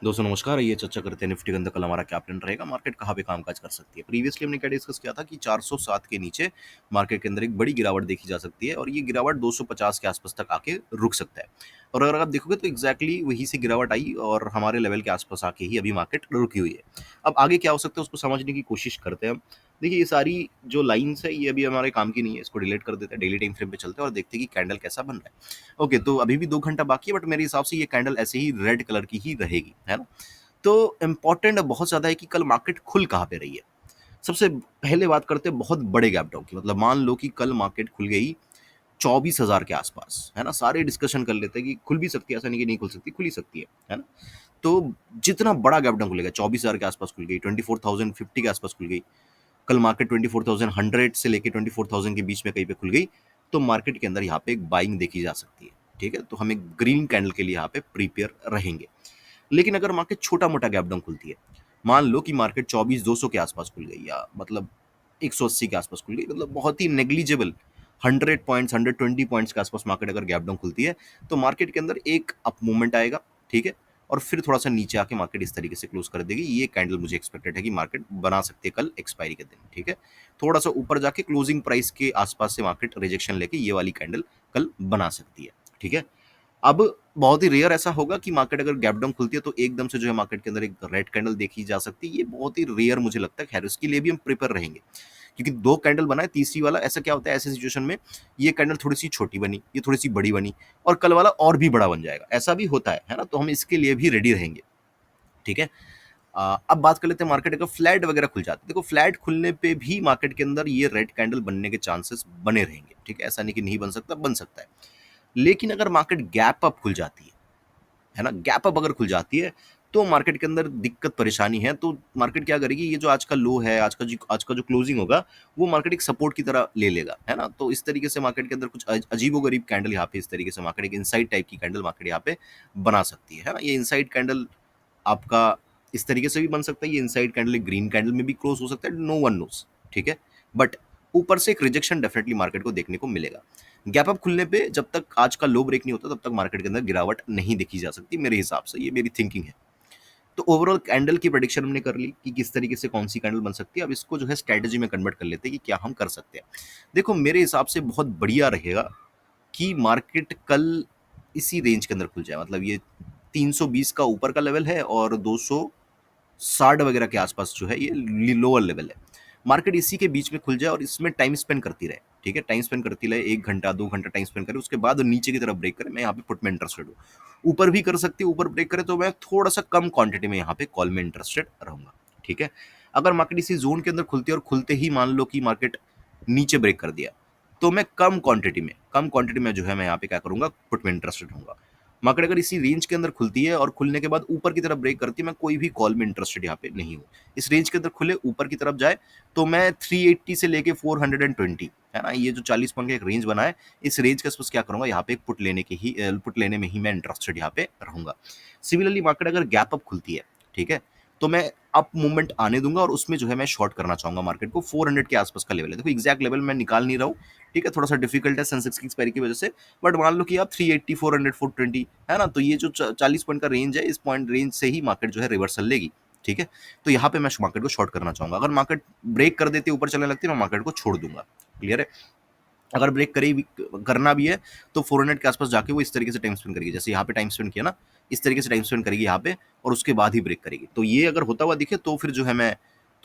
दोस्तों नमस्कार। ये चर्चा करते हैं निफ्टी के अंदर कल हमारा क्या प्लान रहेगा, मार्केट कहाँ पे कामकाज कर सकती है। प्रीवियसली हमने क्या डिस्कस किया था कि 407 के नीचे मार्केट के अंदर एक बड़ी गिरावट देखी जा सकती है और ये गिरावट 250 के आसपास तक आके रुक सकता है। और अगर आप देखोगे तो एग्जैक्टली वहीं से गिरावट आई और हमारे लेवल के आसपास आके ही अभी मार्केट रुकी हुई है। अब आगे क्या हो सकता है उसको समझने की कोशिश करते हैं हम। देखिए, ये सारी जो लाइन्स है ये अभी हमारे काम की नहीं है, इसको डिलीट कर देते हैं, डेली टाइम फ्रेम पे चलते हैं और देखते हैं कि कैंडल कैसा बन रहा है। ओके, तो अभी भी 2 घंटा बाकी है, बट मेरे हिसाब से ये कैंडल ऐसे ही रेड कलर की ही रहेगी, है ना। तो इम्पोर्टेंट बहुत ज़्यादा है कि कल मार्केट खुल कहाँ पे रही है। सबसे पहले बात करते हैं बहुत बड़े गैप डाउन की। मतलब मान लो कि कल मार्केट खुल गई 24,000 के आसपास, है ना। सारे डिस्कशन कर लेते हैं कि खुल भी सकती है, ऐसा नहीं कि नहीं खुल सकती, खुल ही सकती है ना। तो जितना बड़ा गैप डाउन खुलेगा, 24,000 के आसपास खुल गई, 24,050 के आसपास खुल गई, कल मार्केट 24,100 से लेके 24,000 के बीच में कहीं पे खुल गई, तो मार्केट के अंदर यहाँ पे एक बाइंग देखी जा सकती है। ठीक है, तो हम एक ग्रीन कैंडल के लिए यहाँ पे प्रिपेयर रहेंगे। लेकिन अगर मार्केट छोटा-मोटा गैप डाउन खुलती है, मान लो कि मार्केट 24,200 के आसपास खुल गई या मतलब 180 के आसपास खुल गई, मतलब बहुत ही नेग्लिजिबल 100 पॉइंट्स, 120 पॉइंट्स के आसपास मार्केट अगर गैप डाउन खुलती है, तो मार्केट के अंदर एक अप मूवमेंट आएगा, ठीक है? और फिर थोड़ा-सा नीचे आके मार्केट इस तरीके से क्लोज़ कर देगी। ये कैंडल मुझे एक्सपेक्टेड है कि मार्केट बना सकती है कल एक्सपायरी के दिन, ठीक है? थोड़ा-सा ऊपर जाके क्लोजिंग प्राइस के आसपास से मार्केट रिजेक्शन लेके ये वाली कैंडल कल बना सकती है, ठीक है? अब बहुत ही रेयर ऐसा होगा कि मार्केट अगर गैप डाउन खुलती है तो एकदम से जो है मार्केट के अंदर एक रेड कैंडल देखी जा सकती है। ये बहुत ही रेयर मुझे लगता है। खैर, उसके लिए भी हम प्रिपेयर रहेंगे, क्योंकि 2 कैंडल बना है, तीसरी वाला ऐसा क्या होता है ऐसे सिचुएशन में, ये कैंडल थोड़ी-सी छोटी बनी, ये थोड़ी-सी बड़ी बनी और कल वाला और भी बड़ा बन जाएगा। ऐसा भी होता है ना? तो हम इसके लिए भी रेडी रहेंगे, ठीक है? अब बात कर लेते हैं मार्केट अगर फ्लैट वगैरह खुल जाती है। देखो, फ्लैट खुलने पे भी मार्केट के अंदर ये रेड कैंडल बनने के चांसेस बने रहेंगे, ठीक है? ऐसा नहीं कि नहीं बन सकता, बन सकता है। लेकिन अगर मार्केट गैप अप खुल जाती है ना, गैप अप अगर खुल जाती है, तो मार्केट के अंदर दिक्कत परेशानी है। तो मार्केट क्या करेगी, ये जो आज का लो है, आज का जो क्लोजिंग होगा, वो मार्केट एक सपोर्ट की तरह ले लेगा, है ना। तो इस तरीके से मार्केट के अंदर कुछ अजीबो-गरीब कैंडल यहाँ पे इस तरीके से मार्केट एक इनसाइड टाइप की कैंडल मार्केट यहाँ पे बना सकती है ना। ये इनसाइड कैंडल आपका इस तरीके से भी बन सकता है, ये इनसाइड कैंडल एक ग्रीन कैंडल में भी क्लोज हो सकता है, नो वन नोस, ठीक है। बट ऊपर से एक रिजेक्शन डेफिनेटली मार्केट को देखने को मिलेगा। गैप अप खुलने पे जब तक आज का लो ब्रेक नहीं होता तब तक मार्केट के अंदर गिरावट नहीं देखी जा सकती मेरे हिसाब से, ये मेरी थिंकिंग है। तो ओवरऑल कैंडल की प्रेडिक्शन हमने कर ली कि किस तरीके से कौन सी कैंडल बन सकती है। अब इसको जो है स्ट्रेटजी में कन्वर्ट कर लेते हैं कि क्या हम कर सकते हैं। देखो, मेरे हिसाब से बहुत बढ़िया रहेगा कि मार्केट कल इसी रेंज के अंदर खुल जाए। मतलब ये 320 का ऊपर का लेवल है और 260 वगैरह के आसपास जो है ये लोअर लेवल है। मार्केट इसी के बीच में खुल जाए और इसमें टाइम स्पेंड करती रहे, ठीक है। टाइम स्पेंड करती रहे, 1 घंटा 2 घंटा टाइम स्पेंड करे, उसके बाद नीचे की तरफ ब्रेक करे। मैं यहाँ पे पुट में इंटरेस्टेड हूँ। ऊपर भी कर सकती है, ऊपर ब्रेक करे तो मैं थोड़ा सा कम क्वांटिटी में यहाँ पे कॉल में इंटरेस्टेड रहूंगा, ठीक है। अगर मार्केट इसी जोन के अंदर खुलती है और खुलते ही मान लो कि मार्केट नीचे ब्रेक कर दिया, तो मैं कम क्वांटिटी में जो है मैं यहाँ पे क्या करूंगा, पुट में इंटरेस्टेड रहूंगा। मार्केट अगर इसी रेंज के अंदर खुलती है और खुलने के बाद ऊपर की तरफ ब्रेक करती है, मैं कोई भी कॉल में इंटरेस्टेड यहाँ पे नहीं हूँ। इस रेंज के अंदर खुले ऊपर की तरफ जाए तो मैं 380 से लेके 420, है ना, ये जो 40 पॉइंट का एक रेंज बना है, इस रेंज के आसपास क्या करूंगा, यहाँ पे एक पुट लेने में ही मैं इंटरेस्टेड यहाँ पे रहूंगा। सिमिलरली मार्केट अगर गैप अप खुलती है, ठीक है, तो मैं अप मूवमेंट आने दूंगा और उसमें जो है मैं शॉर्ट करना चाहूंगा मार्केट को। 400 के आसपास का लेवल है, देखो एग्जैक्ट लेवल मैं निकाल नहीं रहा हूँ, ठीक है, थोड़ा सा डिफिकल्ट है सेंसेक्स की एक्सपायरी की वजह से। बट मान लो कि आप 380 400 420, है ना, तो ये जो 40 पॉइंट का रेंज है, इस पॉइंट रेंज से ही मार्केट जो है रिवर्सल लेगी, ठीक है। तो यहाँ पे मैं मार्केट को शॉर्ट करना चाहूंगा। अगर मार्केट ब्रेक कर देती है, ऊपर चलने लगती है, मैं मार्केट को छोड़ दूंगा। क्लियर है। अगर ब्रेक करे भी, करना भी है, तो 400 के आसपास जाके वो इस तरीके से टाइम स्पेंड करेगी, जैसे यहाँ पे टाइम स्पेंड किया ना, इस तरीके से टाइम स्पेंड करेगी यहाँ पे और उसके बाद ही ब्रेक करेगी। तो ये अगर होता हुआ दिखे तो फिर जो है मैं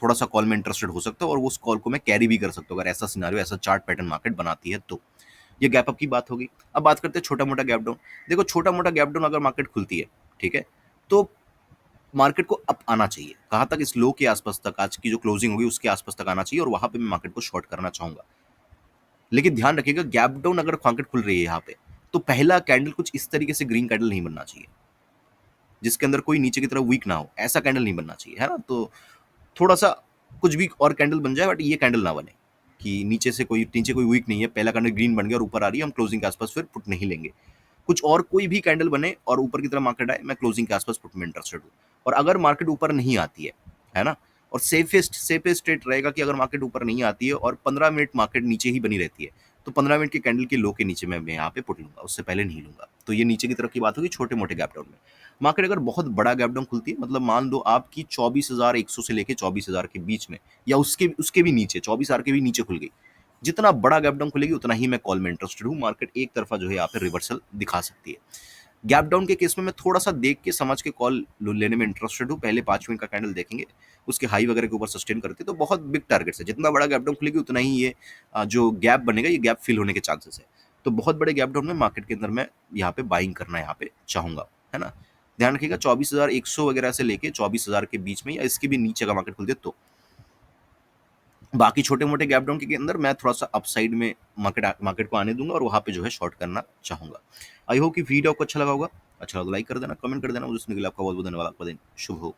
थोड़ा सा कॉल में इंटरेस्टेड हो सकता हूँ और उस कॉल को मैं कैरी भी कर सकता हूँ, अगर ऐसा सिनारियो, ऐसा चार्ट पैटर्न मार्केट बनाती है तो। ये गैप अप की बात होगी। अब बात करते हैं छोटा मोटा गैप डाउन। देखो, छोटा मोटा गैप डाउन अगर मार्केट खुलती है, ठीक है, तो मार्केट को अप आना चाहिए। कहाँ तक, इस लो के आसपास तक, आज की जो क्लोजिंग होगी उसके आसपास तक आना चाहिए और वहां पे मैं मार्केट को शॉर्ट करना चाहूंगा। लेकिन ध्यान रखिएगा, गैप डाउन अगर मार्केट खुल रही है यहाँ पे, तो पहला कैंडल कुछ इस तरीके से ग्रीन कैंडल नहीं बनना चाहिए जिसके अंदर कोई नीचे की तरफ वीक ना हो, ऐसा कैंडल नहीं बनना चाहिए, है ना। तो थोड़ा सा कुछ भी और कैंडल बन जाए, बट ये कैंडल ना बने कि नीचे कोई वीक नहीं है, पहला कैंडल ग्रीन बन गया और ऊपर आ रही है, हम क्लोजिंग के आसपास फिर पुट नहीं लेंगे। कुछ और कोई भी कैंडल बने और ऊपर की तरफ मार्केट आए, मैं क्लोजिंग के आसपास पुट में इंटरेस्टेड हूँ। और अगर मार्केट ऊपर नहीं आती है ना, और सेफेस्ट स्टेट रहेगा कि अगर मार्केट ऊपर नहीं आती है और 15 मिनट मार्केट नीचे ही बनी रहती है, तो 15 मिनट की कैंडल के लो के नीचे मैं यहाँ पे पुट लूँगा, उससे पहले नहीं लूँगा। तो ये नीचे की तरफ की बात होगी छोटे-मोटे गैप डाउन में। मार्केट अगर बहुत बड़ा गैप डाउन खुलती है, मतलब मान लो आपकी 24,100 से लेके 24,000 के बीच में, या उसके उसके भी नीचे 24,000 के भी नीचे खुल गई। जितना बड़ा गैप डाउन खुलेगी उतना ही मैं कॉल में इंटरेस्टेड हूँ। मार्केट एक तरफा जो है यहाँ पे रिवर्सल दिखा सकती है। गैप डाउन के केस में मैं थोड़ा-सा देख के समझ के कॉल लो लेने में इंटरेस्टेड हूँ। पहले 5 मिनट का कैंडल देखेंगे, उसके हाई वगैरह के ऊपर सस्टेन करती है तो बहुत बिग टारगेट्स है। जितना बड़ा गैप डाउन खुलेगी उतना ही ये जो गैप बनेगा ये गैप फिल होने के चांसेस है। तो बहुत बड़े गैप डाउन में मार्केट के अंदर मैं यहाँ पे बाइंग करना यहाँ पे चाहूँगा, है ना? ध्यान रखिएगा 24,100 वगैरह से लेके 24,000 के बीच में या इसके भी नीचे अगर मार्केट खुलती है तो। बाकी छोटे-मोटे गैप डाउन के अंदर मैं थोड़ा-सा अपसाइड में मार्केट को आने दूँगा और वहाँ पे जो है शॉर्ट करना चाहूँगा। आई होप कि वीडियो आपको अच्छा लगा होगा। अच्छा लगा तो लाइक कर देना, कमेंट कर देना। मुझे सुनने के लिए आपका बहुत-बहुत धन्यवाद। आपका दिन शुभ हो।